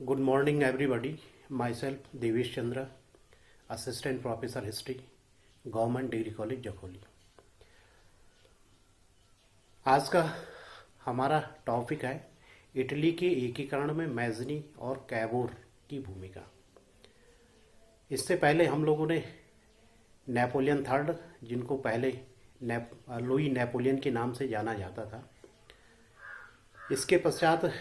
Good morning, everybody. Myself, Devesh Chandra, Assistant Professor History, Government Degree College, Jakholi. आज का हमारा topic है Italy के एकीकरण में मैज़नी और कैबोर की भूमिका। इससे पहले हम लोगों ने नेपोलियन थर्ड, जिनको पहले लुई नेपोलियन के नाम से जाना जाता था, इसके पश्चात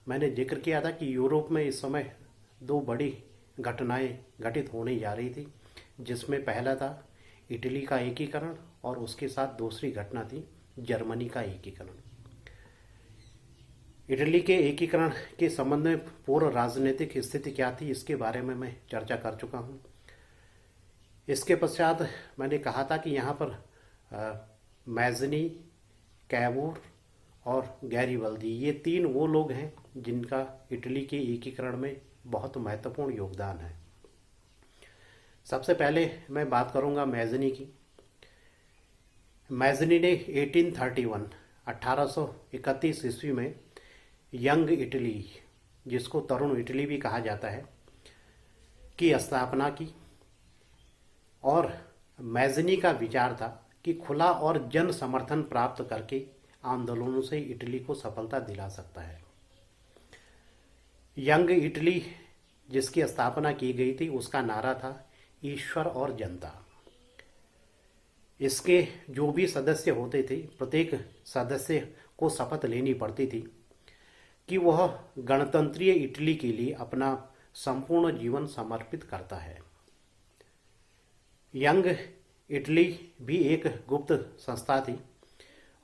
मैंने जिक्र किया था कि यूरोप में इस समय दो बड़ी घटनाएं घटित होने जा रही थी, जिसमें पहला था इटली का एकीकरण और उसके साथ दूसरी घटना थी जर्मनी का एकीकरण। इटली के एकीकरण के संबंध में पूर्व राजनीतिक स्थिति क्या थी, इसके बारे में मैं चर्चा कर चुका हूँ। इसके पश्चात मैंने कहा था कि यहाँ पर मैज़नी, कैबोर और गैरिबल्दी, ये तीन वो लोग हैं जिनका इटली के एकीकरण में बहुत महत्वपूर्ण योगदान है। सबसे पहले मैं बात करूंगा मैज़नी की। मैज़नी ने 1831 ईस्वी में यंग इटली, जिसको तरुण इटली भी कहा जाता है, की स्थापना की। और मैज़नी का विचार था कि खुला और जन समर्थन प्राप्त करके आंदोलनों से इटली को सफलता दिला सकता है। यंग इटली जिसकी स्थापना की गई थी, उसका नारा था ईश्वर और जनता। इसके जो भी सदस्य होते थे, प्रत्येक सदस्य को शपथ लेनी पड़ती थी कि वह गणतंत्रीय इटली के लिए अपना संपूर्ण जीवन समर्पित करता है। यंग इटली भी एक गुप्त संस्था थी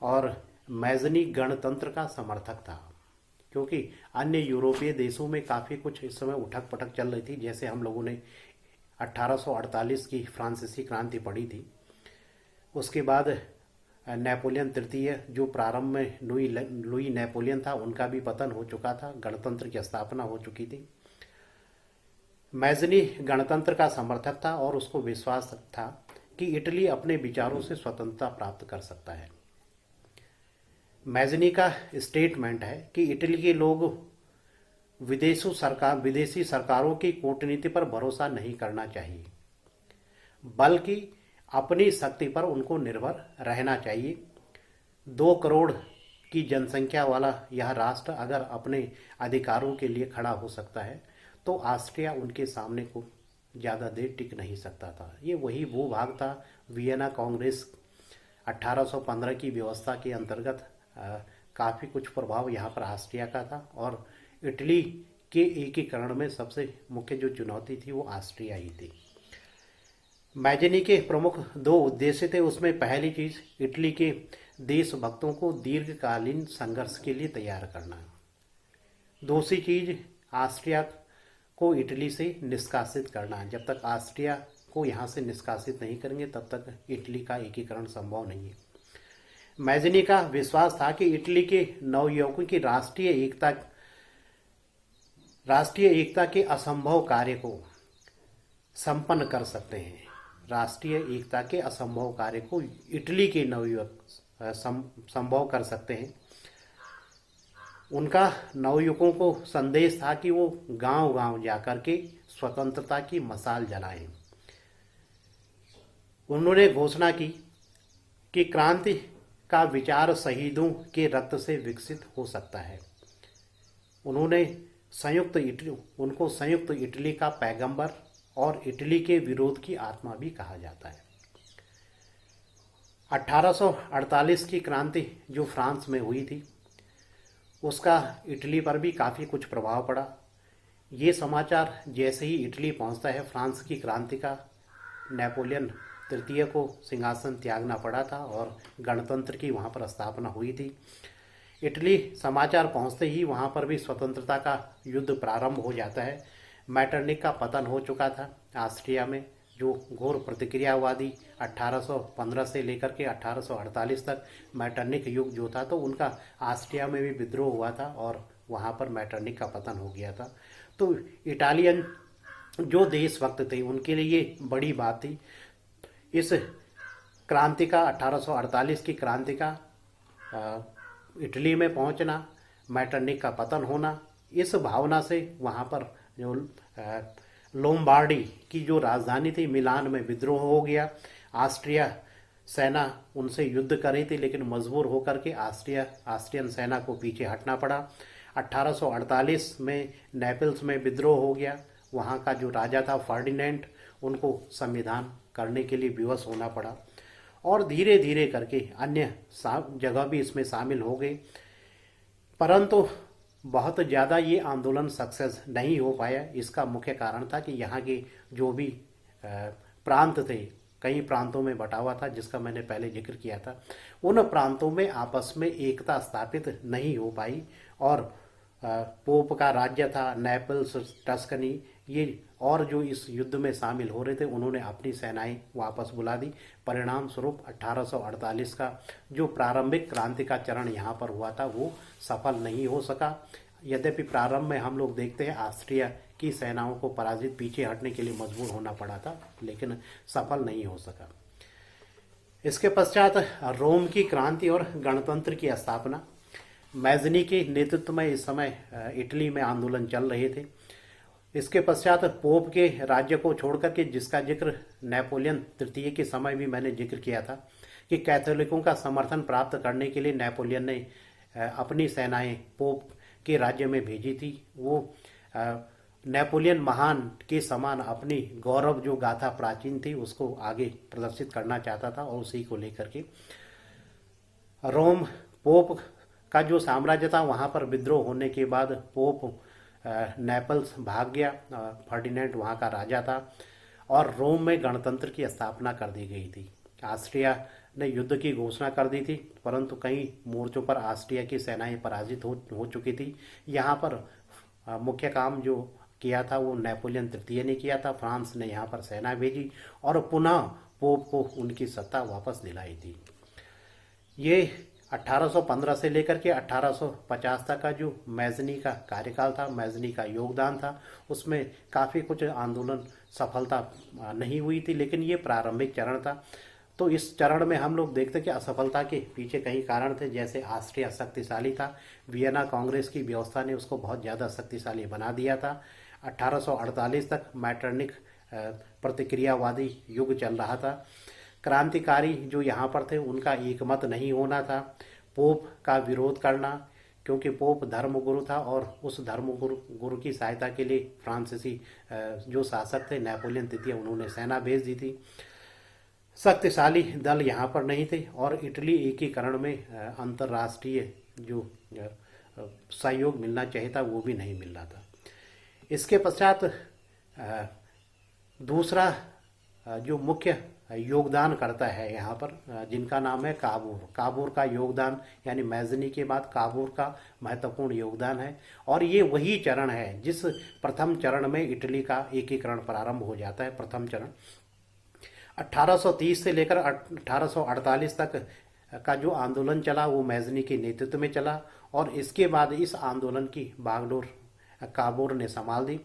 और मैज़नी गणतंत्र का समर्थक था, क्योंकि अन्य यूरोपीय देशों में काफ़ी कुछ इस समय उठक पटक चल रही थी। जैसे हम लोगों ने 1848 की फ्रांसीसी क्रांति पढ़ी थी, उसके बाद नेपोलियन तृतीय, जो प्रारंभ में लुई नेपोलियन था, उनका भी पतन हो चुका था, गणतंत्र की स्थापना हो चुकी थी। मैज़नी गणतंत्र का समर्थक था और उसको विश्वास था कि इटली अपने विचारों से स्वतंत्रता प्राप्त कर सकता है। मैज़नी का स्टेटमेंट है कि इटली के लोग विदेशी सरकारों की कूटनीति पर भरोसा नहीं करना चाहिए, बल्कि अपनी शक्ति पर उनको निर्भर रहना चाहिए। 2 करोड़ की जनसंख्या वाला यह राष्ट्र अगर अपने अधिकारों के लिए खड़ा हो सकता है, तो ऑस्ट्रिया उनके सामने को ज़्यादा देर टिक नहीं सकता था। ये वही भूभाग था। वियना कांग्रेस 1815 की व्यवस्था के अंतर्गत काफ़ी कुछ प्रभाव यहाँ पर ऑस्ट्रिया का था, और इटली के एकीकरण में सबसे मुख्य जो चुनौती थी वो ऑस्ट्रिया ही थी। मैज़नी के प्रमुख 2 उद्देश्य थे। उसमें पहली चीज़ इटली के देशभक्तों को दीर्घकालीन संघर्ष के लिए तैयार करना। दूसरी चीज़ ऑस्ट्रिया को इटली से निष्कासित करना। जब तक ऑस्ट्रिया को यहाँ से निष्कासित नहीं करेंगे, तब तक इटली का एकीकरण संभव नहीं है। मैज़नी का विश्वास था कि इटली के नवयुवकों की राष्ट्रीय एकता के असंभव कार्य को संपन्न कर सकते हैं। राष्ट्रीय एकता के असंभव कार्य को इटली के नवयुवक संभव कर सकते हैं। उनका नवयुवकों को संदेश था कि वो गांव-गांव जाकर के स्वतंत्रता की मशाल जलाएं। उन्होंने घोषणा की कि क्रांति का विचार शहीदों के रक्त से विकसित हो सकता है। उनको संयुक्त इटली का पैगंबर और इटली के विरोध की आत्मा भी कहा जाता है। 1848 की क्रांति जो फ्रांस में हुई थी, उसका इटली पर भी काफ़ी कुछ प्रभाव पड़ा। ये समाचार जैसे ही इटली पहुंचता है, फ्रांस की क्रांति का नेपोलियन तृतीय को सिंहासन त्यागना पड़ा था और गणतंत्र की वहाँ पर स्थापना हुई थी। इटली समाचार पहुँचते ही वहाँ पर भी स्वतंत्रता का युद्ध प्रारंभ हो जाता है। मैटरनिक का पतन हो चुका था ऑस्ट्रिया में, जो घोर प्रतिक्रियावादी 1815 से लेकर के 1848 तक मैटरनिक युग जो था, तो उनका ऑस्ट्रिया में भी विद्रोह हुआ था और वहाँ पर मैटरनिक का पतन हो गया था। तो इटालियन जो देशभक्त थे, उनके लिए बड़ी बात थी इस क्रांति का, 1848 की क्रांति का इटली में पहुंचना, मैटरनिक का पतन होना। इस भावना से वहाँ पर जो लोम्बार्डी की जो राजधानी थी मिलान में विद्रोह हो गया। ऑस्ट्रिया सेना उनसे युद्ध कर रही थी, लेकिन मजबूर होकर के ऑस्ट्रियन सेना को पीछे हटना पड़ा। 1848 में नेपल्स में विद्रोह हो गया। वहाँ का जो राजा था फर्डिनेंड, उनको संविधान करने के लिए विवश होना पड़ा, और धीरे धीरे करके अन्य जगह भी इसमें शामिल हो गए। परंतु बहुत ज़्यादा ये आंदोलन सक्सेस नहीं हो पाया। इसका मुख्य कारण था कि यहाँ के जो भी प्रांत थे, कई प्रांतों में बटा हुआ था, जिसका मैंने पहले जिक्र किया था, उन प्रांतों में आपस में एकता स्थापित नहीं हो पाई, और पोप का राज्य था नेपल्स, टस्कनी, ये और जो इस युद्ध में शामिल हो रहे थे, उन्होंने अपनी सेनाएं वापस बुला दी। परिणाम स्वरूप 1848 का जो प्रारंभिक क्रांति का चरण यहाँ पर हुआ था वो सफल नहीं हो सका। यद्यपि प्रारंभ में हम लोग देखते हैं ऑस्ट्रिया की सेनाओं को पराजित पीछे हटने के लिए मजबूर होना पड़ा था, लेकिन सफल नहीं हो सका। इसके पश्चात रोम की क्रांति और गणतंत्र की स्थापना। मैज़नी के नेतृत्व में इस समय इटली में आंदोलन चल रहे थे। इसके पश्चात पोप के राज्य को छोड़कर के, जिसका जिक्र नेपोलियन तृतीय के समय भी मैंने जिक्र किया था कि कैथोलिकों का समर्थन प्राप्त करने के लिए नेपोलियन ने अपनी सेनाएं पोप के राज्य में भेजी थी। वो नेपोलियन महान के समान अपनी गौरव जो गाथा प्राचीन थी उसको आगे प्रदर्शित करना चाहता था, और उसी को लेकर के रोम पोप का जो साम्राज्य था वहाँ पर विद्रोह होने के बाद पोप नेपल्स भाग गया। फर्डिनेंड वहाँ का राजा था, और रोम में गणतंत्र की स्थापना कर दी गई थी। ऑस्ट्रिया ने युद्ध की घोषणा कर दी थी, परंतु कई मोर्चों पर ऑस्ट्रिया की सेनाएं पराजित हो चुकी थी। यहाँ पर मुख्य काम जो किया था वो नेपोलियन तृतीय ने किया था। फ्रांस ने यहाँ पर सेना भेजी और पुनः पोप को उनकी सत्ता वापस दिलाई थी। ये 1815 से लेकर के 1850 तक का जो मैज़नी का कार्यकाल था, मैज़नी का योगदान था, उसमें काफ़ी कुछ आंदोलन सफलता नहीं हुई थी, लेकिन ये प्रारंभिक चरण था। तो इस चरण में हम लोग देखते कि असफलता के पीछे कई कारण थे। जैसे ऑस्ट्रिया शक्तिशाली था, वियना कांग्रेस की व्यवस्था ने उसको बहुत ज़्यादा शक्तिशाली बना दिया था। 1848 तक मैटरनिक प्रतिक्रियावादी युग चल रहा था। क्रांतिकारी जो यहाँ पर थे उनका एकमत नहीं होना था। पोप का विरोध करना, क्योंकि पोप धर्मगुरु था, और उस धर्मगुरु की सहायता के लिए फ्रांसीसी जो शासक थे नेपोलियन तृतीय, उन्होंने सेना भेज दी थी। शक्तिशाली दल यहाँ पर नहीं थे, और इटली एकीकरण में अंतर्राष्ट्रीय जो सहयोग मिलना चाहिए था वो भी नहीं मिल रहा था। इसके पश्चात दूसरा जो मुख्य योगदान करता है यहाँ पर, जिनका नाम है काबूर। काबूर का योगदान यानी मैज़नी के बाद काबूर का महत्वपूर्ण योगदान है, और ये वही चरण है जिस प्रथम चरण में इटली का एकीकरण प्रारंभ हो जाता है। प्रथम चरण 1830 से लेकर 1848 तक का जो आंदोलन चला वो मैज़नी के नेतृत्व में चला, और इसके बाद इस आंदोलन की बागडोर काबूर ने संभाल दी।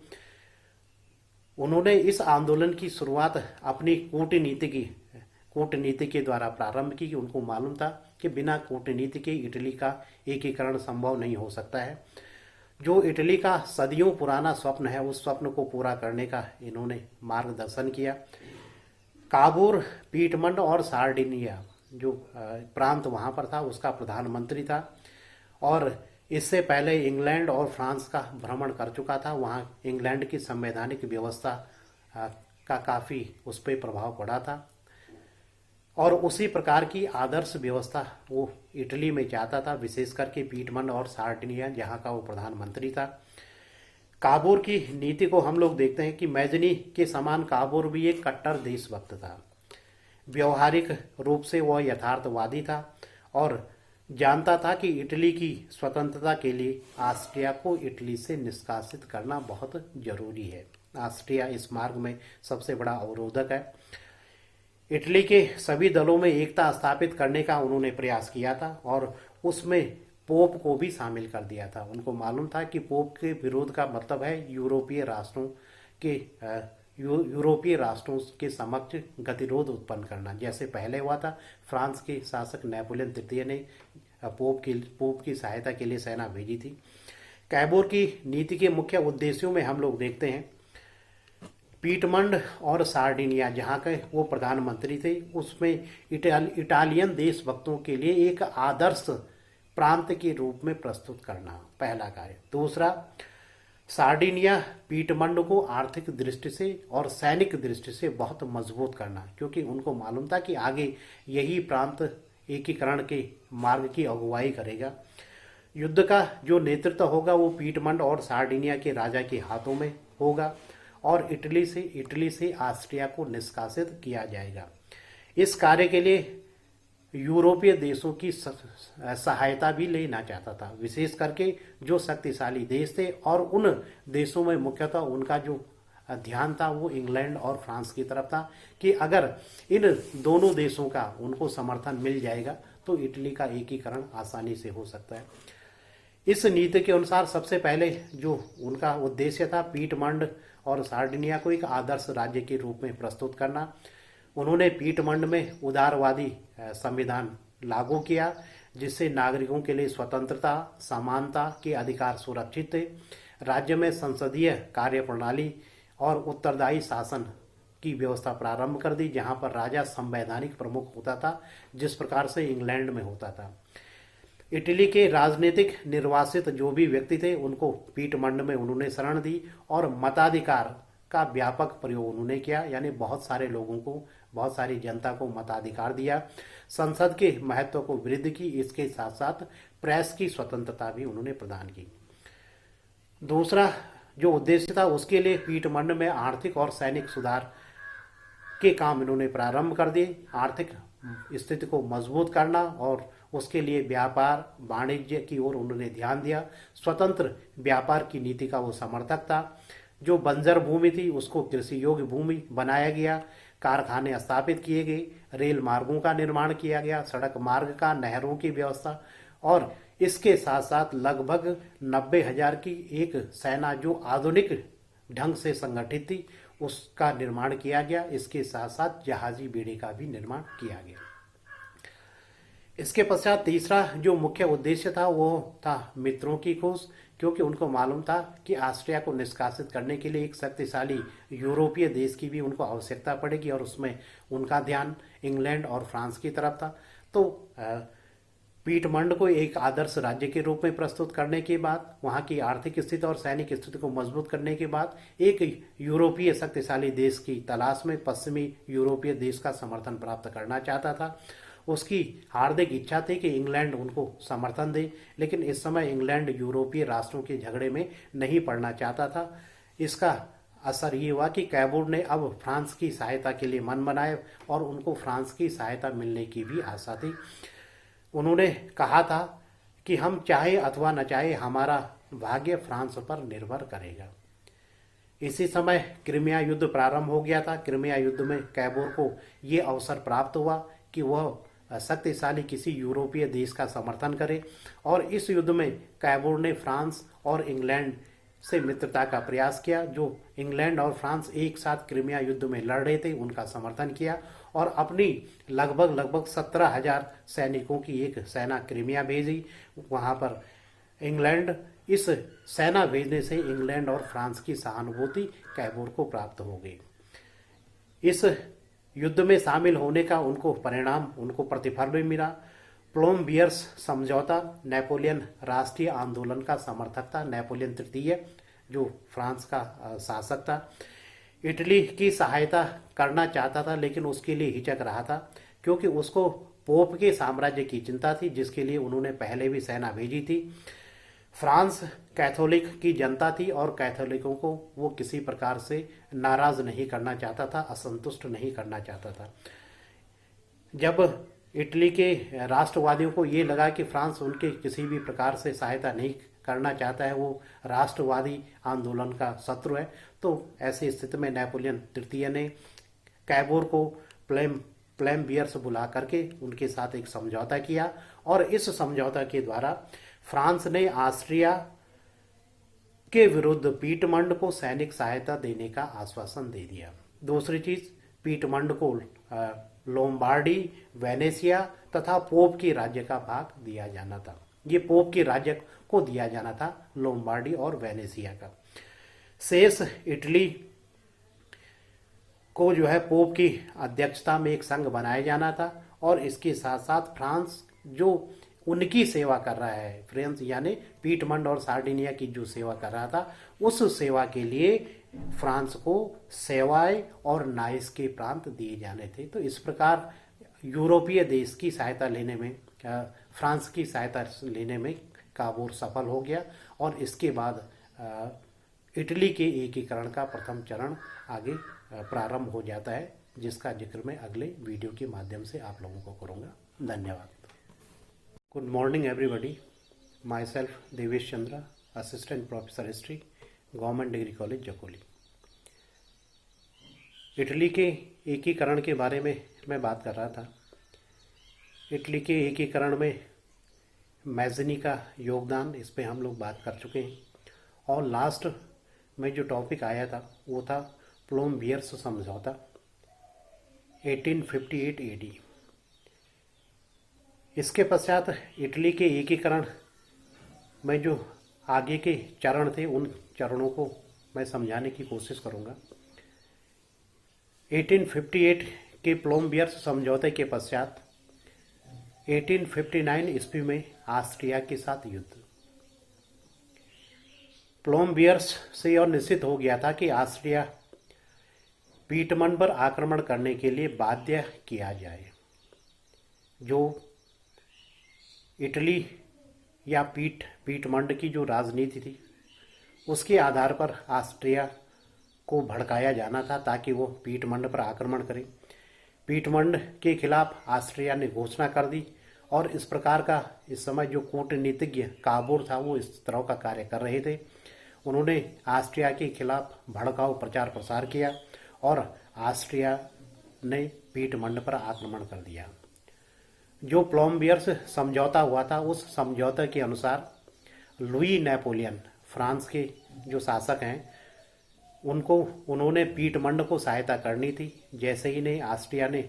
उन्होंने इस आंदोलन की शुरुआत अपनी कूटनीति के द्वारा प्रारंभ की। उनको मालूम था कि बिना कूटनीति के इटली का एकीकरण संभव नहीं हो सकता है। जो इटली का सदियों पुराना स्वप्न है, उस स्वप्न को पूरा करने का इन्होंने मार्गदर्शन किया। काबूर पीटमंड और सार्डिनिया जो प्रांत वहाँ पर था उसका प्रधानमंत्री था, और इससे पहले इंग्लैंड और फ्रांस का भ्रमण कर चुका था। वहाँ इंग्लैंड की संवैधानिक व्यवस्था का काफ़ी उस पर प्रभाव पड़ा था, और उसी प्रकार की आदर्श व्यवस्था वो इटली में चाहता था, विशेष करके पीटमंड और सार्डिनिया जहाँ का वो प्रधानमंत्री था। काबूर की नीति को हम लोग देखते हैं कि मैज़नी के समान काबूर भी एक कट्टर देशभक्त था। व्यवहारिक रूप से वह यथार्थवादी था, और जानता था कि इटली की स्वतंत्रता के लिए ऑस्ट्रिया को इटली से निष्कासित करना बहुत जरूरी है। ऑस्ट्रिया इस मार्ग में सबसे बड़ा अवरोधक है। इटली के सभी दलों में एकता स्थापित करने का उन्होंने प्रयास किया था, और उसमें पोप को भी शामिल कर दिया था। उनको मालूम था कि पोप के विरोध का मतलब है यूरोपीय राष्ट्रों के समक्ष गतिरोध उत्पन्न करना। जैसे पहले हुआ था, फ्रांस के शासक नेपोलियन तृतीय ने पोप की सहायता के लिए सेना भेजी थी। कैबोर की नीति के मुख्य उद्देश्यों में हम लोग देखते हैं पीटमंड और सार्डिनिया, जहाँ के वो प्रधानमंत्री थे, उसमें इटालियन देशभक्तों के लिए एक आदर्श प्रांत के रूप में प्रस्तुत करना पहला कार्य। दूसरा, सार्डिनिया पीटमंड को आर्थिक दृष्टि से और सैनिक दृष्टि से बहुत मजबूत करना, क्योंकि उनको मालूम था कि आगे यही प्रांत एकीकरण के मार्ग की अगुवाई करेगा। युद्ध का जो नेतृत्व होगा वो पीटमंड और सार्डिनिया के राजा के हाथों में होगा और इटली से ऑस्ट्रिया को निष्कासित किया जाएगा। इस कार्य के लिए यूरोपीय देशों की सहायता भी लेना चाहता था, विशेष करके जो शक्तिशाली देश थे, और उन देशों में मुख्यतः उनका जो ध्यान था वो इंग्लैंड और फ्रांस की तरफ था कि अगर इन दोनों देशों का उनको समर्थन मिल जाएगा तो इटली का एकीकरण आसानी से हो सकता है। इस नीति के अनुसार सबसे पहले जो उनका उद्देश्य था पीटमंड और सार्डिनिया को एक आदर्श राज्य के रूप में प्रस्तुत करना। उन्होंने पीटमंड में उदारवादी संविधान लागू किया, जिससे नागरिकों के लिए स्वतंत्रता, समानता के अधिकार सुरक्षित थे। राज्य में संसदीय कार्यप्रणाली और उत्तरदायी शासन की व्यवस्था प्रारंभ कर दी, जहां पर राजा संवैधानिक प्रमुख होता था, जिस प्रकार से इंग्लैंड में होता था। इटली के राजनीतिक निर्वासित जो भी व्यक्ति थे उनको पीटमंड में उन्होंने शरण दी और मताधिकार का व्यापक प्रयोग उन्होंने किया, यानी बहुत सारे लोगों को, बहुत सारी जनता को मताधिकार दिया। संसद के महत्व को वृद्धि की, इसके साथ साथ प्रेस की स्वतंत्रता भी उन्होंने प्रदान की। दूसरा जो उद्देश्य था उसके लिए पीटमंड में आर्थिक और सैनिक सुधार के काम इन्होंने प्रारंभ कर दिए। आर्थिक स्थिति को मजबूत करना और उसके लिए व्यापार वाणिज्य की ओर उन्होंने ध्यान दिया। स्वतंत्र व्यापार की नीति का वो समर्थक था। जो बंजर भूमि थी उसको कृषि योग्य भूमि बनाया गया, कारखाने स्थापित किए गए, रेल मार्गों का निर्माण किया गया, सड़क मार्ग का, नहरों की व्यवस्था, और इसके साथ साथ लगभग 90,000 की एक सेना जो आधुनिक ढंग से संगठित थी उसका निर्माण किया गया। इसके साथ साथ जहाजी बेड़े का भी निर्माण किया गया। इसके पश्चात तीसरा जो मुख्य उद्देश्य था वो था मित्रों की खोज, क्योंकि उनको मालूम था कि ऑस्ट्रिया को निष्कासित करने के लिए एक शक्तिशाली यूरोपीय देश की भी उनको आवश्यकता पड़ेगी, और उसमें उनका ध्यान इंग्लैंड और फ्रांस की तरफ था। तो पीटमंड को एक आदर्श राज्य के रूप में प्रस्तुत करने के बाद, वहां की आर्थिक स्थिति और सैनिक स्थिति को मजबूत करने के बाद, एक यूरोपीय शक्तिशाली देश की तलाश में पश्चिमी यूरोपीय देश का समर्थन प्राप्त करना चाहता था। उसकी हार्दिक इच्छा थी कि इंग्लैंड उनको समर्थन दे, लेकिन इस समय इंग्लैंड यूरोपीय राष्ट्रों के झगड़े में नहीं पड़ना चाहता था। इसका असर ये हुआ कि कैबोर ने अब फ्रांस की सहायता के लिए मन बनाए और उनको फ्रांस की सहायता मिलने की भी आशा थी। उन्होंने कहा था कि हम चाहे अथवा न चाहे हमारा भाग्य फ्रांस पर निर्भर करेगा। इसी समय क्रीमिया युद्ध प्रारंभ हो गया था। क्रीमिया युद्ध में कैबोर को ये अवसर प्राप्त हुआ कि वह शक्तिशाली किसी यूरोपीय देश का समर्थन करे, और इस युद्ध में कैबोर ने फ्रांस और इंग्लैंड से मित्रता का प्रयास किया। जो इंग्लैंड और फ्रांस एक साथ क्रीमिया युद्ध में लड़ रहे थे उनका समर्थन किया और अपनी लगभग 17,000 सैनिकों की एक सेना क्रीमिया भेजी। वहां पर इंग्लैंड, इस सेना भेजने से इंग्लैंड और फ्रांस की सहानुभूति कैबोर को प्राप्त हो गई। इस युद्ध में शामिल होने का उनको परिणाम, उनको प्रतिफल भी मिला। प्लोमबियर्स समझौता, नेपोलियन राष्ट्रीय आंदोलन का समर्थक था, नेपोलियन तृतीय जो फ्रांस का शासक था। इटली की सहायता करना चाहता था लेकिन उसके लिए हिचक रहा था, क्योंकि उसको पोप के साम्राज्य की चिंता थी, जिसके लिए उन्होंने पहले भी सेना भेजी थी। फ्रांस कैथोलिक की जनता थी और कैथोलिकों को वो किसी प्रकार से नाराज नहीं करना चाहता था, असंतुष्ट नहीं करना चाहता था। जब इटली के राष्ट्रवादियों को ये लगा कि फ्रांस उनके किसी भी प्रकार से सहायता नहीं करना चाहता है, वो राष्ट्रवादी आंदोलन का शत्रु है, तो ऐसी स्थिति में नेपोलियन तृतीय ने कैबोर को प्लेमबियर्स बुला करके उनके साथ एक समझौता किया, और इस समझौता के द्वारा फ्रांस ने ऑस्ट्रिया के विरुद्ध पीटमंड को सैनिक सहायता देने का आश्वासन दे दिया। दूसरी चीज, पीटमंड को लोम्बार्डी, वेनेशिया तथा पोप की राज्य का भाग दिया जाना था। ये पोप के राज्य को दिया जाना था, लोम्बार्डी और वेनेसिया का। शेष इटली को जो है पोप की अध्यक्षता में एक संघ बनाया जाना था, और इसके साथ साथ फ्रांस जो उनकी सेवा कर रहा है, फ्रांस यानी पीटमंड और सार्डिनिया की जो सेवा कर रहा था, उस सेवा के लिए फ्रांस को सेवाएं और नाइस के प्रांत दिए जाने थे। तो इस प्रकार यूरोपीय देश की सहायता लेने में, फ्रांस की सहायता लेने में काबूल सफल हो गया, और इसके बाद इटली के एकीकरण का प्रथम चरण आगे प्रारंभ हो जाता है, जिसका जिक्र मैं अगले वीडियो के माध्यम से आप लोगों को करूँगा। धन्यवाद। Good morning everybody, myself Devesh Chandra, assistant professor history, government degree college Jakholi. Italy के एकीकरण के बारे में मैं बात कर रहा था। इटली के एकीकरण में मैज़नी का योगदान, इस पे हम लोग बात कर चुके हैं, और लास्ट में जो टॉपिक आया था वो था प्लोम्बियर्स समझौता 1858 AD। इसके पश्चात इटली के एकीकरण में जो आगे के चरण थे, उन चरणों को मैं समझाने की कोशिश करूंगा। 1858 के प्लोम्बियर्स समझौते के पश्चात 1859 ईस्वी में ऑस्ट्रिया के साथ युद्ध। प्लोम्बियर्स से यह निश्चित हो गया था कि ऑस्ट्रिया पीटमंड पर आक्रमण करने के लिए बाध्य किया जाए। जो इटली या पीटमंड की जो राजनीति थी, उसके आधार पर ऑस्ट्रिया को भड़काया जाना था ताकि वो पीटमंड पर आक्रमण करे। पीटमंड के खिलाफ ऑस्ट्रिया ने घोषणा कर दी, और इस प्रकार का इस समय जो कूटनीतिज्ञ काबूर था वो इस तरह का कार्य कर रहे थे। उन्होंने ऑस्ट्रिया के खिलाफ भड़काऊ प्रचार प्रसार किया, और ऑस्ट्रिया ने पीटमंड पर आक्रमण कर दिया। जो प्लोम्बियर्स समझौता हुआ था, उस समझौते के अनुसार लुई नेपोलियन, फ्रांस के जो शासक हैं, उन्होंने पीटमंड को सहायता करनी थी। जैसे ही ने ऑस्ट्रिया ने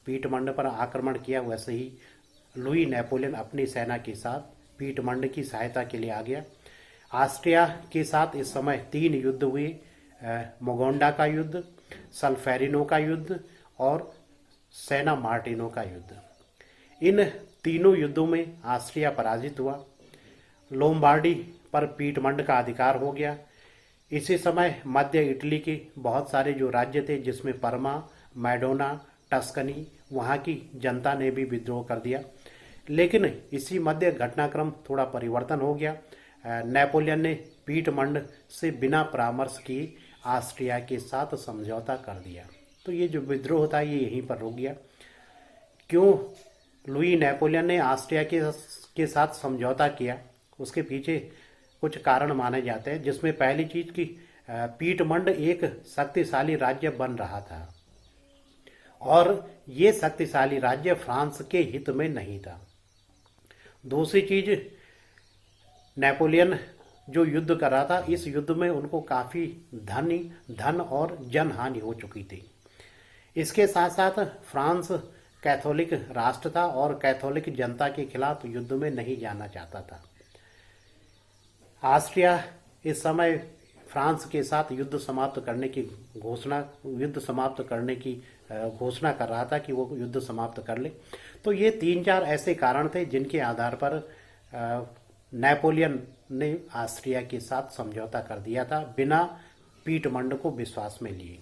पीटमंड पर आक्रमण किया, वैसे ही लुई नेपोलियन अपनी सेना के साथ पीटमंड की सहायता के लिए आ गया। ऑस्ट्रिया के साथ इस समय 3 युद्ध हुए, मोगोंडा का युद्ध, सल्फेरिनो का युद्ध और सेना मार्टिनो का युद्ध। इन तीनों युद्धों में ऑस्ट्रिया पराजित हुआ। लोम्बार्डी पर पीटमंड का अधिकार हो गया। इसी समय मध्य इटली के बहुत सारे जो राज्य थे, जिसमें परमा, मैडोना, टस्कनी, वहाँ की जनता ने भी विद्रोह कर दिया। लेकिन इसी मध्य घटनाक्रम थोड़ा परिवर्तन हो गया। नेपोलियन ने पीटमंड से बिना परामर्श किए ऑस्ट्रिया के साथ समझौता कर दिया। तो ये जो विद्रोह था ये यहीं पर रुक गया। क्यों लुई नेपोलियन ने ऑस्ट्रिया के साथ समझौता किया, उसके पीछे कुछ कारण माने जाते हैं, जिसमें पहली चीज कि पीटमंड एक शक्तिशाली राज्य बन रहा था, और ये शक्तिशाली राज्य फ्रांस के हित में नहीं था। दूसरी चीज, नेपोलियन जो युद्ध कर रहा था, इस युद्ध में उनको काफी धन और जनहानि हो चुकी थी। इसके साथ साथ फ्रांस कैथोलिक राष्ट्र था और कैथोलिक जनता के खिलाफ युद्ध में नहीं जाना चाहता था। ऑस्ट्रिया इस समय फ्रांस के साथ युद्ध समाप्त करने की घोषणा कर रहा था कि वो युद्ध समाप्त कर ले। तो ये 3-4 ऐसे कारण थे जिनके आधार पर नेपोलियन ने ऑस्ट्रिया के साथ समझौता कर दिया था बिना पीटमंड को विश्वास में लिए।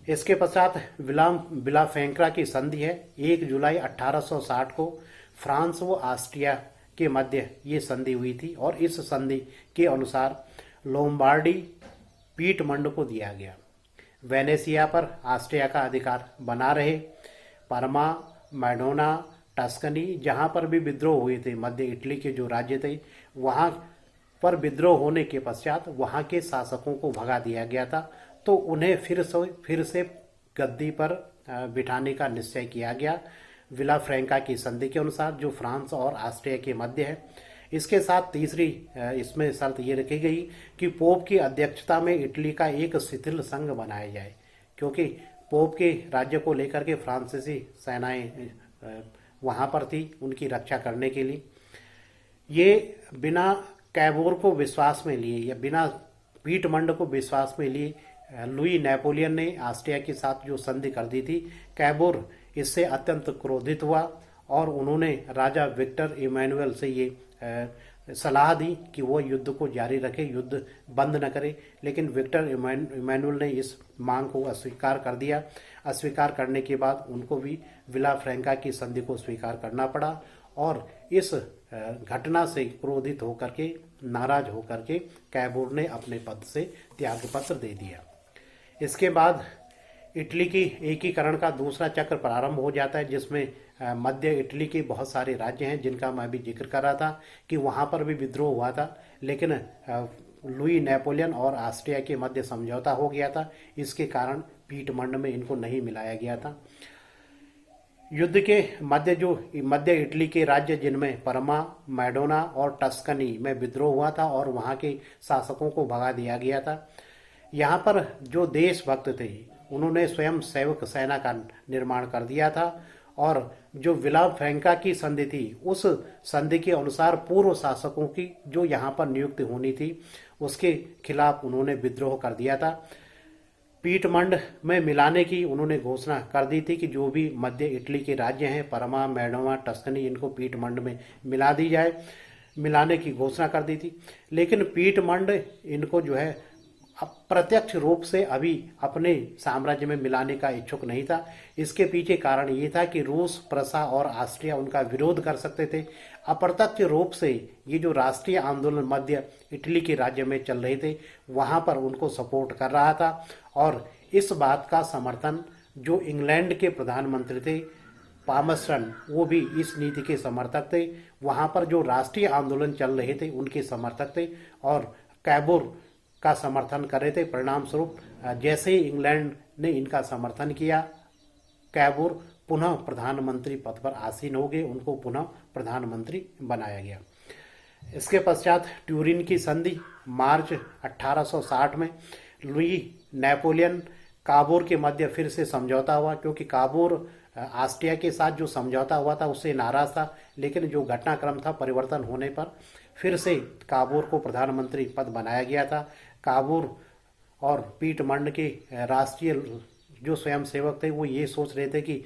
इसके पश्चात विलाफ्रैंका की संधि है। 1 जुलाई 1860 को फ्रांस व ऑस्ट्रिया के मध्य ये संधि हुई थी, और इस संधि के अनुसार लोम्बार्डी पीटमंड को दिया गया। वेनेसिया पर ऑस्ट्रिया का अधिकार बना रहे। परमा, मैडोना, टस्कनी, जहाँ पर भी विद्रोह हुए थे, मध्य इटली के जो राज्य थे, वहाँ पर विद्रोह होने के पश्चात वहाँ के शासकों को भगा दिया गया था। तो उन्हें फिर से गद्दी पर बिठाने का निश्चय किया गया विलाफ्रैंका की संधि के अनुसार, जो फ्रांस और ऑस्ट्रिया के मध्य है। इसके साथ तीसरी इसमें शर्त ये रखी गई कि पोप की अध्यक्षता में इटली का एक शिथिल संघ बनाया जाए, क्योंकि पोप के राज्य को लेकर के फ्रांसीसी सेनाएं वहाँ पर थी उनकी रक्षा करने के लिए। ये बिना कैबोर को विश्वास में लिए या बिना पीटमंड को विश्वास में लिए लुई नेपोलियन ने ऑस्ट्रिया के साथ जो संधि कर दी थी, कैबोर इससे अत्यंत क्रोधित हुआ और उन्होंने राजा विक्टर इमैनुअल से ये सलाह दी कि वो युद्ध को जारी रखे, युद्ध बंद न करे। लेकिन विक्टर इमैनुअल ने इस मांग को अस्वीकार कर दिया। अस्वीकार करने के बाद उनको भी विला फ्रैंका की संधि को स्वीकार करना पड़ा और इस घटना से क्रोधित होकर के, नाराज होकर के कैबोर ने अपने पद से त्यागपत्र दे दिया। इसके बाद इटली की एकीकरण का दूसरा चक्र प्रारंभ हो जाता है, जिसमें मध्य इटली के बहुत सारे राज्य हैं जिनका मैं भी जिक्र कर रहा था कि वहाँ पर भी विद्रोह हुआ था, लेकिन लुई नेपोलियन और ऑस्ट्रिया के मध्य समझौता हो गया था। इसके कारण पीटमंड में इनको नहीं मिलाया गया था। युद्ध के मध्य इटली के राज्य जिनमें परमा, मैडोना और टस्कनी में विद्रोह हुआ था और वहाँ के शासकों को भगा दिया गया था। यहाँ पर जो देशभक्त थे उन्होंने स्वयं सेवक सेना का निर्माण कर दिया था और जो विला फ्रैंका की संधि थी, उस संधि के अनुसार पूर्व शासकों की जो यहाँ पर नियुक्ति होनी थी उसके खिलाफ उन्होंने विद्रोह कर दिया था। पीटमंड में मिलाने की उन्होंने घोषणा कर दी थी कि जो भी मध्य इटली के राज्य हैं, परमा, मैडोना, टस्कनी, इनको पीटमंड में मिला दी जाए, मिलाने की घोषणा कर दी थी। लेकिन पीटमंड इनको जो है अप्रत्यक्ष रूप से अभी अपने साम्राज्य में मिलाने का इच्छुक नहीं था। इसके पीछे कारण ये था कि रूस, प्रसा और ऑस्ट्रिया उनका विरोध कर सकते थे। अप्रत्यक्ष रूप से ये जो राष्ट्रीय आंदोलन मध्य इटली के राज्य में चल रहे थे, वहाँ पर उनको सपोर्ट कर रहा था और इस बात का समर्थन जो इंग्लैंड के प्रधानमंत्री थे पामस्टन, वो भी इस नीति के समर्थक थे। वहाँ पर जो राष्ट्रीय आंदोलन चल रहे थे उनके समर्थक थे और कैबोर का समर्थन कर रहे थे। परिणाम स्वरूप जैसे ही इंग्लैंड ने इनका समर्थन किया, कैबोर पुनः प्रधानमंत्री पद पर आसीन हो गए, उनको पुनः प्रधानमंत्री बनाया गया। इसके पश्चात ट्यूरिन की संधि मार्च 1860 में लुई नेपोलियन काबोर के मध्य फिर से समझौता हुआ, क्योंकि काबोर ऑस्ट्रिया के साथ जो समझौता हुआ था उससे नाराज था। लेकिन जो घटनाक्रम था, परिवर्तन होने पर फिर से काबोर को प्रधानमंत्री पद बनाया गया था। काबोर और पीटमंड के राष्ट्रीय जो स्वयंसेवक थे वो ये सोच रहे थे कि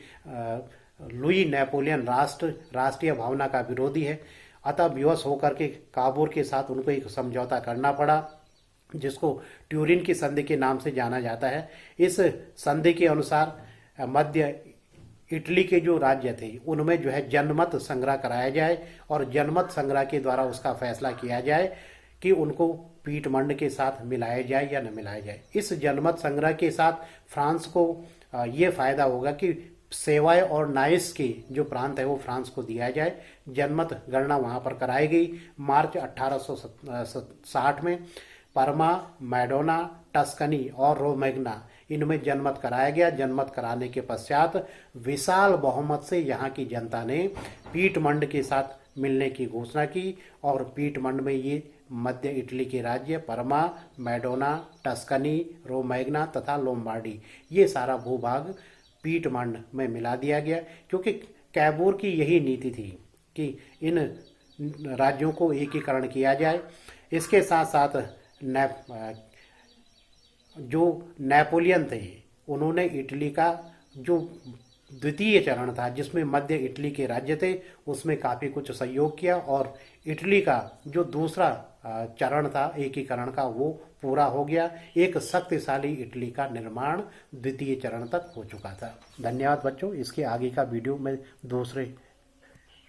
लुई नेपोलियन राष्ट्रीय भावना का विरोधी है, अतः विवश होकर के काबोर के साथ उनको एक समझौता करना पड़ा, जिसको ट्यूरिन की संधि के नाम से जाना जाता है। इस संधि के अनुसार मध्य इटली के जो राज्य थे उनमें जो है जनमत संग्रह कराया जाए और जनमत संग्रह के द्वारा उसका फैसला किया जाए कि उनको पीटमंड के साथ मिलाया जाए या न मिलाया जाए। इस जनमत संग्रह के साथ फ्रांस को ये फायदा होगा कि सेवाय और नाइस के जो प्रांत है वो फ्रांस को दिया जाए। जनमत गणना वहाँ पर कराई गई। मार्च 1860 में परमा, मैडोना, टस्कनी और रोमैग्ना इनमें जनमत कराया गया। जनमत कराने के पश्चात विशाल बहुमत से यहाँ की जनता ने पीटमंड के साथ मिलने की घोषणा की और पीटमंड में ये मध्य इटली के राज्य परमा, मैडोना, टस्कनी, रोमैग्ना तथा लोम्बार्डी, ये सारा भूभाग पीटमंड में मिला दिया गया, क्योंकि कैबोर की यही नीति थी कि इन राज्यों को एकीकरण किया जाए। इसके साथ साथ जो नेपोलियन थे उन्होंने इटली का जो द्वितीय चरण था, जिसमें मध्य इटली के राज्य थे, उसमें काफ़ी कुछ सहयोग किया और इटली का जो दूसरा चरण था एकीकरण का वो पूरा हो गया। एक शक्तिशाली इटली का निर्माण द्वितीय चरण तक हो चुका था। धन्यवाद बच्चों। इसके आगे का वीडियो मैं दूसरे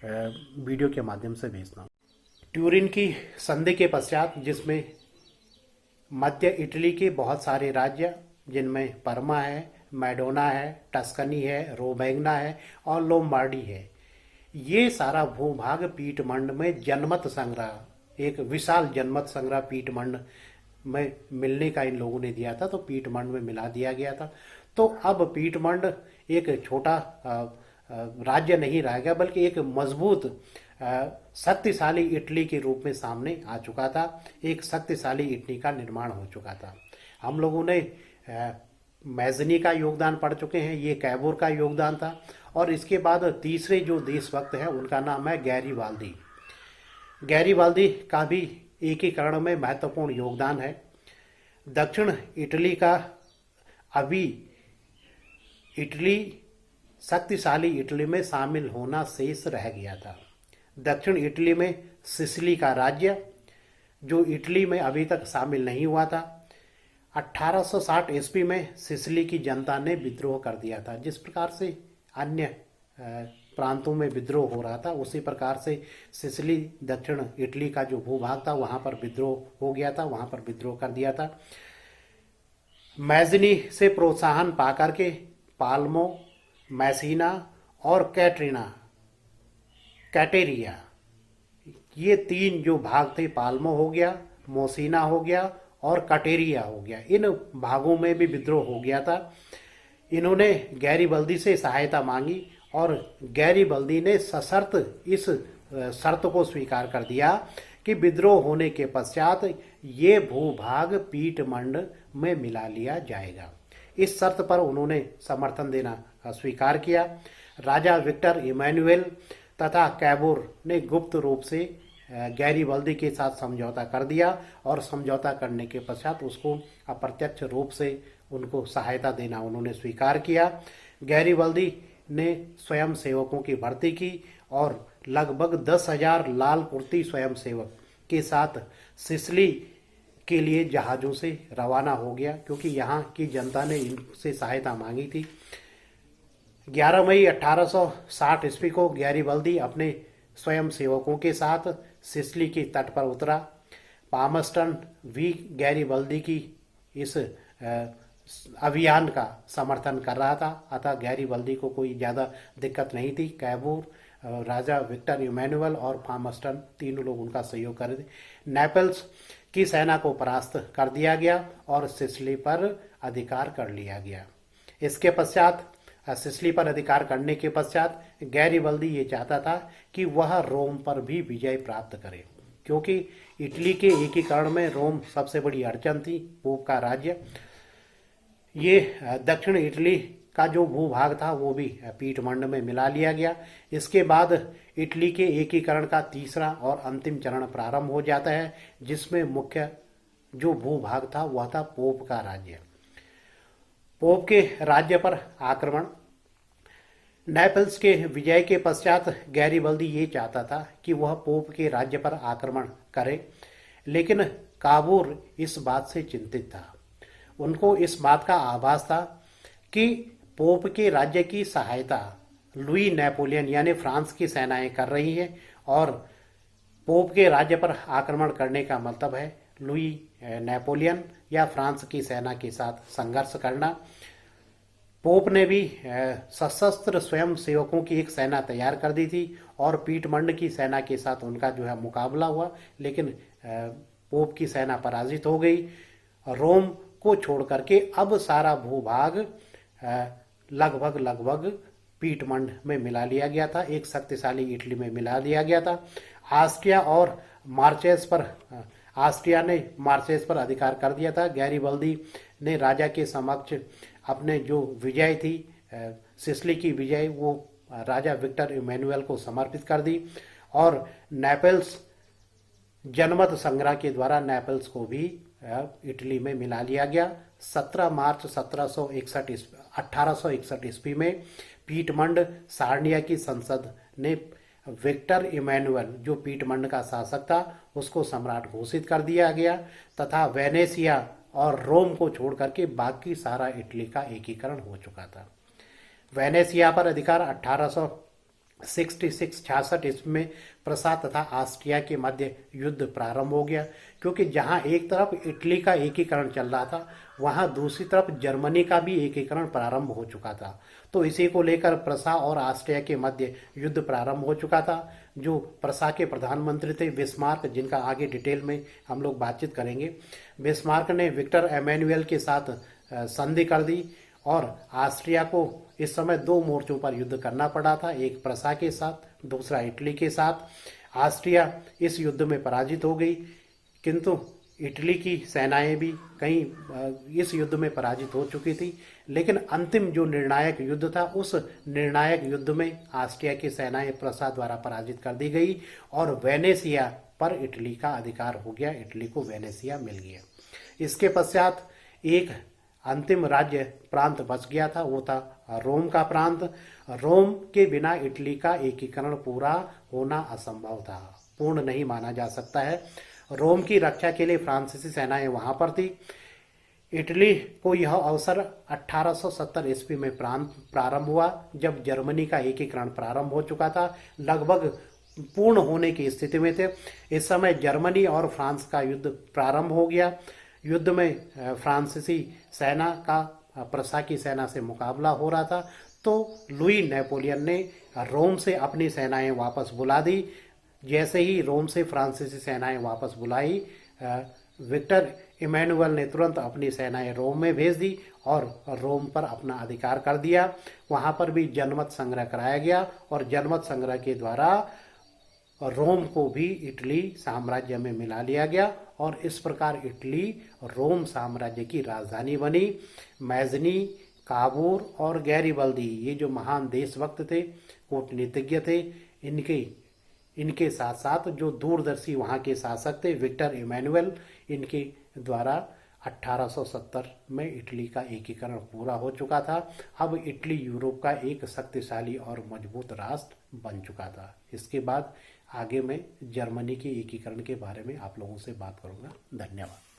वीडियो के माध्यम से भेजता हूँ। ट्यूरिन की संधि के पश्चात, जिसमें मध्य इटली के बहुत सारे राज्य जिनमें परमा है, मैडोना है, टस्कनी है, रोमैग्ना है और लोम्बार्डी है, ये सारा भूभाग पीटमंड में जनमत संग्रह, एक विशाल जनमत संग्रह पीटमंड में मिलने का इन लोगों ने दिया था, तो पीटमंड में मिला दिया गया था। तो अब पीटमंड एक छोटा राज्य नहीं रह गया, बल्कि एक मजबूत शक्तिशाली इटली के रूप में सामने आ चुका था। एक शक्तिशाली इटली का निर्माण हो चुका था। हम लोगों ने मैज़नी का योगदान पढ़ चुके हैं, ये कैबोर का योगदान था। और इसके बाद तीसरे जो देशभक्त हैं उनका नाम है गैरिबाल्दी। गैरिबाल्दी का भी एकीकरण में महत्वपूर्ण योगदान है। दक्षिण इटली का अभी इटली शक्तिशाली इटली में शामिल होना शेष रह गया था। दक्षिण इटली में सिसिली का राज्य, जो इटली में अभी तक शामिल नहीं हुआ था, 1860 ईस्वी में सिसिली की जनता ने विद्रोह कर दिया था। जिस प्रकार से अन्य प्रांतों में विद्रोह हो रहा था, उसी प्रकार से सिसिली दक्षिण इटली का जो भूभाग था वहां पर विद्रोह हो गया था, वहां पर विद्रोह कर दिया था। मैजनी से प्रोत्साहन पाकर के पाल्मो, मैसीना और कैटेरिया, ये तीन जो भाग थे, पाल्मो हो गया, मोसीना हो गया और कटेरिया हो गया, इन भागों में भी विद्रोह हो गया था। इन्होंने गैरिबल्दी से सहायता मांगी और गैरिबल्दी ने सशर्त इस शर्त को स्वीकार कर दिया कि विद्रोह होने के पश्चात ये भूभाग पीटमंड में मिला लिया जाएगा। इस शर्त पर उन्होंने समर्थन देना स्वीकार किया। राजा विक्टर इमैनुएल तथा कैबूर ने गुप्त रूप से गैरिबल्दी के साथ समझौता कर दिया और समझौता करने के पश्चात उसको अप्रत्यक्ष रूप से उनको सहायता देना उन्होंने स्वीकार किया। गैरिबल्दी ने स्वयं सेवकों की भर्ती की और लगभग 10,000 लाल कुर्ती स्वयं सेवक के साथ सिसिली के लिए जहाज़ों से रवाना हो गया, क्योंकि यहाँ की जनता ने इनसे सहायता मांगी थी। 11 मई 1860 ईस्वी को गैरिबल्दी अपने स्वयं सेवकों के साथ सिसिली के तट पर उतरा। पामस्टन भी गैरिबल्दी की इस अभियान का समर्थन कर रहा था, अतः गैरिबल्दी को कोई ज़्यादा दिक्कत नहीं थी। कैबूर, राजा विक्टर इमैनुअल और पामस्टन तीनों लोग उनका सहयोग कर रहे थे। नेपल्स की सेना को परास्त कर दिया गया और सिसिली पर अधिकार कर लिया गया। इसके पश्चात सिसिली पर अधिकार करने के पश्चात गैरिबल्दी ये चाहता था कि वह रोम पर भी विजय प्राप्त करे, क्योंकि इटली के एकीकरण में रोम सबसे बड़ी अड़चन थी, पोप का राज्य। ये दक्षिण इटली का जो भूभाग था वो भी पीटमंड में मिला लिया गया। इसके बाद इटली के एकीकरण का तीसरा और अंतिम चरण प्रारंभ हो जाता है, जिसमें मुख्य जो भूभाग था वह था पोप का राज्य। पोप के राज्य पर आक्रमण। नेपल्स के विजय के पश्चात गैरिबल्दी ये चाहता था कि वह पोप के राज्य पर आक्रमण करे, लेकिन काबूर इस बात से चिंतित था। उनको इस बात का आभास था कि पोप के राज्य की सहायता लुई नेपोलियन यानी फ्रांस की सेनाएं कर रही हैं और पोप के राज्य पर आक्रमण करने का मतलब है लुई नेपोलियन या फ्रांस की सेना के साथ संघर्ष करना। पोप ने भी सशस्त्र स्वयं सेवकों की एक सेना तैयार कर दी थी और पीटमंड की सेना के साथ उनका जो है मुकाबला हुआ, लेकिन पोप की सेना पराजित हो गई। रोम को छोड़ करके अब सारा भूभाग लगभग पीटमंड में मिला लिया गया था, एक शक्तिशाली इटली में मिला दिया गया था। ऑस्ट्रिया ने मार्चेस पर अधिकार कर दिया था। गैरिबल्दी ने राजा के समक्ष अपने जो विजय थी, सिसिली की विजय, वो राजा विक्टर इमैनुअल को समर्पित कर दी और नेपल्स जनमत संग्रह के द्वारा नेपल्स को भी इटली में मिला लिया गया। 17 मार्च 1861 ईस्वी में पीटमंड सार्डिया की संसद ने विक्टर इमैनुअल, जो पीटमंड का शासक था, उसको सम्राट घोषित कर दिया गया तथा वेनेसिया और रोम को छोड़ करके बाकी सारा इटली का एकीकरण हो चुका था। वेनेसिया पर अधिकार 1866 ईस्वी में प्रसा तथा ऑस्ट्रिया के मध्य युद्ध प्रारंभ हो गया, क्योंकि जहां एक तरफ इटली का एकीकरण चल रहा था, वहां दूसरी तरफ जर्मनी का भी एकीकरण प्रारंभ हो चुका था। तो इसी को लेकर प्रसा और ऑस्ट्रिया के मध्य युद्ध प्रारंभ हो चुका था। जो प्रसा के प्रधानमंत्री थे बिस्मार्क, जिनका आगे डिटेल में हम लोग बातचीत करेंगे, बिस्मार्क ने विक्टर इमैनुअल के साथ संधि कर दी और ऑस्ट्रिया को इस समय 2 मोर्चों पर युद्ध करना पड़ा था, एक प्रसा के साथ, दूसरा इटली के साथ। ऑस्ट्रिया इस युद्ध में पराजित हो गई, किंतु इटली की सेनाएं भी कहीं इस युद्ध में पराजित हो चुकी थी। लेकिन अंतिम जो निर्णायक युद्ध था, उस निर्णायक युद्ध में ऑस्ट्रिया की सेनाएं प्रसा द्वारा पराजित कर दी गई और वेनेसिया पर इटली का अधिकार हो गया, इटली को वेनेसिया मिल गया। इसके पश्चात एक अंतिम राज्य प्रांत बच गया था, वो था रोम का प्रांत। रोम के बिना इटली का एकीकरण पूरा होना असंभव था, पूर्ण नहीं माना जा सकता है। रोम की रक्षा के लिए फ्रांसीसी सेनाएं वहां पर थी। इटली को यह अवसर 1870 ईस्वी में प्रारंभ हुआ, जब जर्मनी का एकीकरण प्रारंभ हो चुका था, लगभग पूर्ण होने की स्थिति में थे। इस समय जर्मनी और फ्रांस का युद्ध प्रारंभ हो गया। युद्ध में फ्रांसीसी सेना का प्रसा की सेना से मुकाबला हो रहा था, तो लुई नेपोलियन ने रोम से अपनी सेनाएं वापस बुला दी। जैसे ही रोम से फ्रांसीसी सेनाएं वापस बुलाई, विक्टर इमैनुअल ने तुरंत अपनी सेनाएं रोम में भेज दी और रोम पर अपना अधिकार कर दिया। वहां पर भी जनमत संग्रह कराया गया और जनमत संग्रह के द्वारा रोम को भी इटली साम्राज्य में मिला लिया गया और इस प्रकार इटली रोम साम्राज्य की राजधानी बनी। मैजनी, काबूर और गैरिबल्दी, ये जो महान देशभक्त थे, कूटनीतिज्ञ थे, इनके साथ साथ जो दूरदर्शी वहाँ के शासक थे विक्टर इमैनुअल, इनके द्वारा 1870 में इटली का एकीकरण पूरा हो चुका था। अब इटली यूरोप का एक शक्तिशाली और मजबूत राष्ट्र बन चुका था। इसके बाद आगे मैं जर्मनी के एकीकरण के बारे में आप लोगों से बात करूंगा। धन्यवाद।